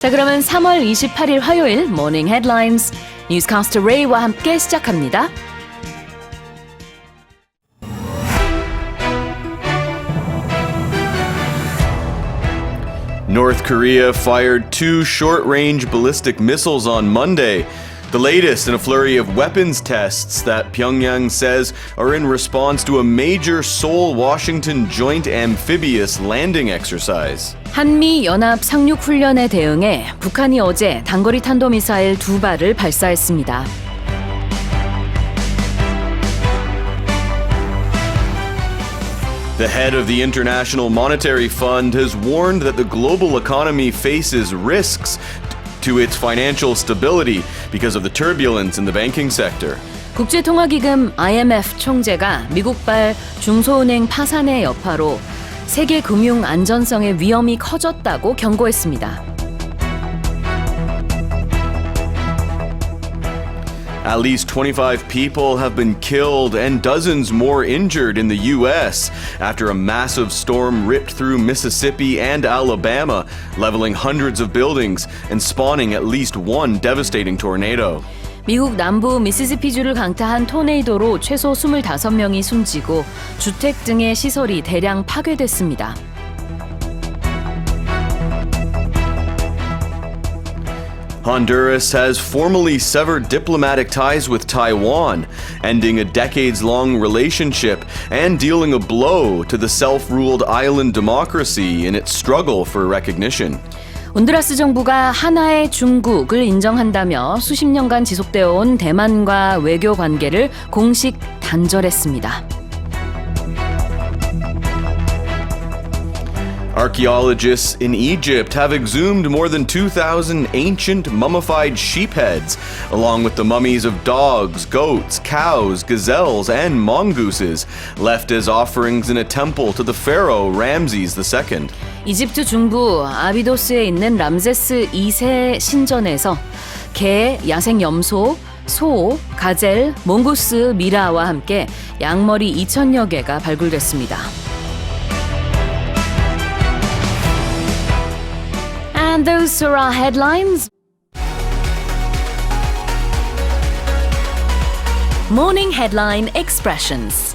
자, 그러면 3월 28일 화요일 모닝 헤드라인스 뉴스캐스터 레이와 함께 시작합니다. North Korea fired 2 short-range ballistic missiles on Monday, the latest in a flurry of weapons tests that Pyongyang says are in response to a major Seoul-Washington joint amphibious landing exercise. 한미 연합상륙훈련에 대응해 북한이 어제 단거리탄도미사일 2발을 발사했습니다. The head of the International Monetary Fund has warned that the global economy faces risks to its financial stability because of the turbulence in the banking sector. 국제통화기금 IMF 총재가 미국발 중소은행 파산의 여파로 세계 금융 안전성의 위험이 커졌다고 경고했습니다. At least 25 people have been killed and dozens more injured in the U.S. after a massive storm ripped through Mississippi and Alabama, leveling hundreds of buildings and spawning at least one devastating tornado. 미국 남부 미시시피주를 강타한 토네이도로 최소 25명이 숨지고 주택 등의 시설이 대량 파괴됐습니다. Honduras has formally severed diplomatic ties with Taiwan, ending a decades-long relationship and dealing a blow to the self-ruled island democracy in its struggle for recognition. 온두라스 정부가 하나의 중국을 인정한다며 수십 년간 지속되어 온 대만과 외교 관계를 공식 단절했습니다. Archaeologists in Egypt have exhumed more than 2,000 ancient mummified sheep heads, along with the mummies of dogs, goats, cows, gazelles, and mongooses, left as offerings in a temple to the pharaoh Ramses II. 이집트 중부 아비도스에 있는 람세스 2세 신전에서 개, 야생 염소, 소, 가젤, 몽고스, 미라와 함께 양머리 2,000여 개가 발굴됐습니다. And those are our headlines. Morning headline expressions.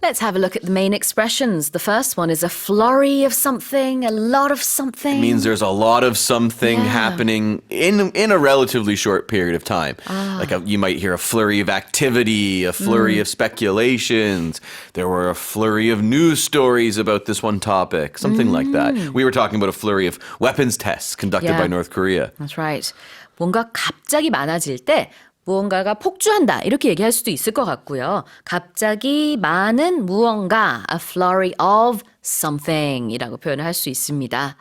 Let's have a look at the main expressions. The first one is a flurry of something, a lot of something. It means there's a lot of something happening in a relatively short period of time. Like you might hear a flurry of activity, a flurry of speculations. There were a flurry of news stories about this one topic, something like that. We were talking about a flurry of weapons tests conducted by North Korea. That's right. 뭔가 갑자기 많아질 때 무언가가 폭주한다 이렇게 얘기할 수도 있을 것 같고요. 갑자기 많은 무언가, a flurry of something 이라고 표현을 할 수 있습니다.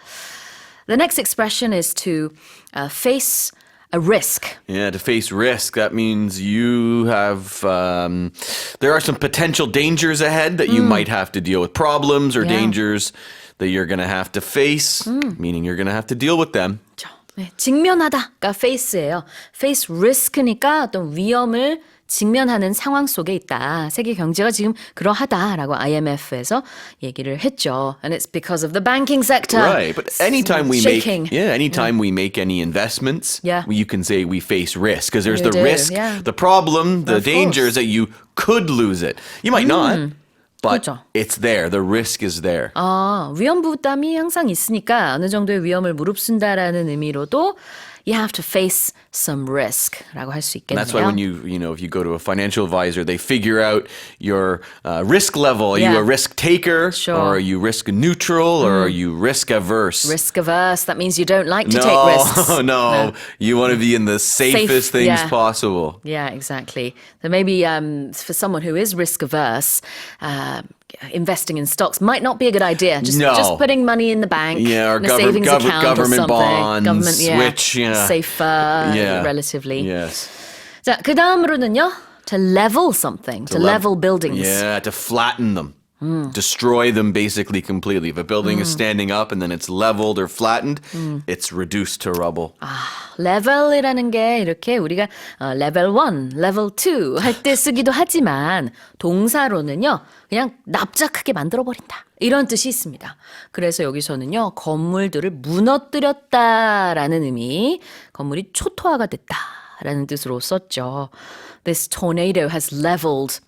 The next expression is to face a risk. Yeah, to face risk. That means you have, there are some potential dangers ahead that you might have to deal with. Problems or dangers that you're going to have to face, meaning you're going to have to deal with them. 네, 직면하다가 face예요. face risk니까 어떤 위험을 직면하는 상황 속에 있다. 세계 경제가 지금 그러하다라고 IMF에서 얘기를 했죠. And it's because of the banking sector. Right, but anytime we shaking. we make any investments, Yeah. you can say we face risk because there's You the do, risk, yeah. the problem, the Of danger is that you could lose it. You might not, but 그렇죠. it's there. The risk is there. 위험 부담이 항상 있으니까 어느 정도의 위험을 무릅쓴다라는 의미로도 you have to face some risk라고 할 수 있겠네요. That's why when if you go to a financial advisor, they figure out your risk level. Are you a risk taker? Sure. Or are you risk neutral? Or are you risk averse? Risk averse, that means you don't like to take risks. No. You want to be in the safest things yeah. possible. Yeah, exactly. So maybe for someone who is risk averse, investing in stocks might not be a good idea. Just putting money in the bank, or in a savings account government or something. bonds, which safer, relatively. Yes. 자, 그 다음으로는요, to level something, to level buildings. Yeah, to flatten them. Destroy them basically completely. If a building is standing up and then it's leveled or flattened, it's reduced to rubble. level이라는 게 이렇게 우리가 level 1, level 2 할 때 쓰기도 하지만 동사로는요. 그냥 납작하게 만들어버린다. 이런 뜻이 있습니다. 그래서 여기서는요. 건물들을 무너뜨렸다라는 의미, 건물이 초토화가 됐다라는 뜻으로 썼죠. This tornado has leveled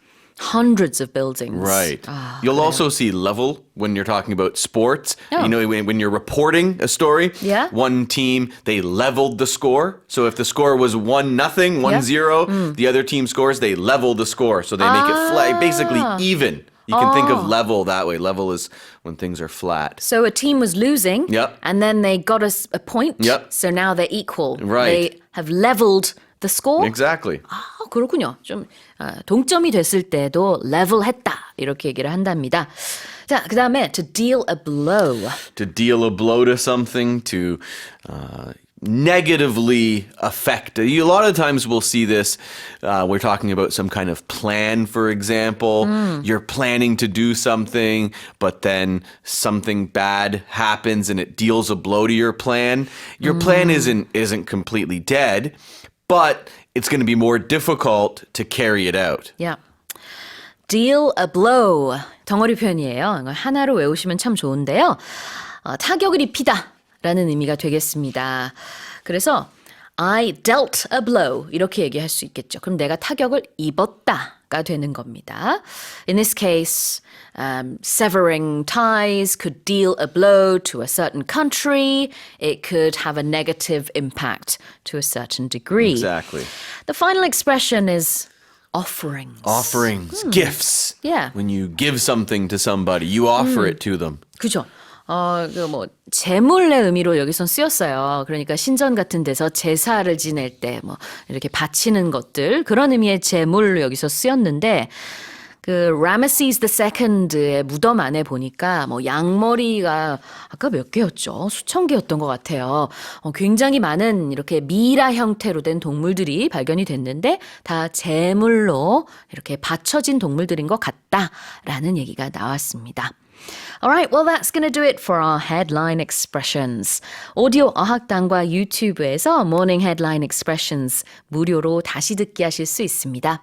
hundreds of buildings. Right. You'll also see level when you're talking about sports. Oh. You know, when you're reporting a story, Yeah. one team, they leveled the score. So if the score was 1-0, 1-0, the other team scores, they level the score. So they make it basically even. You can think of level that way. Level is when things are flat. So a team was losing, Yep. and then they got a point. Yep. So now they're equal. Right. They have leveled the score. Exactly. 그렇군요. 좀 동점이 됐을 때도 level했다 이렇게 얘기를 한답니다. 자, 그 다음에 to deal a blow. To deal a blow to something, to negatively affect. A lot of times we'll see this. We're talking about some kind of plan, for example. You're planning to do something, but then something bad happens and it deals a blow to your plan. Your plan isn't completely dead, but it's going to be more difficult to carry it out. Yeah. Deal a blow. 덩어리 표현이에요. 이거 하나로 외우시면 참 좋은데요. 타격을 입히다 라는 의미가 되겠습니다. 그래서 I dealt a blow 이렇게 얘기할 수 있겠죠. 그럼 내가 타격을 입었다가 되는 겁니다. In this case, severing ties could deal a blow to a certain country. It could have a negative impact to a certain degree. Exactly. The final expression is offerings. Offerings, gifts. Yeah. When you give something to somebody, you offer it to them. 그죠. 제물의 의미로 여기선 쓰였어요. 그러니까 신전 같은 데서 제사를 지낼 때 이렇게 바치는 것들 그런 의미의 제물로 여기서 쓰였는데 그 라메시스 II의 무덤 안에 보니까 양머리가 아까 몇 개였죠? 수천 개였던 것 같아요. 굉장히 많은 이렇게 미라 형태로 된 동물들이 발견이 됐는데 다 제물로 이렇게 바쳐진 동물들인 것 같다라는 얘기가 나왔습니다. Alright, well that's going to do it for our headline expressions. 오디오 어학당과 유튜브에서 Morning Headline Expressions 무료로 다시 듣기 하실 수 있습니다.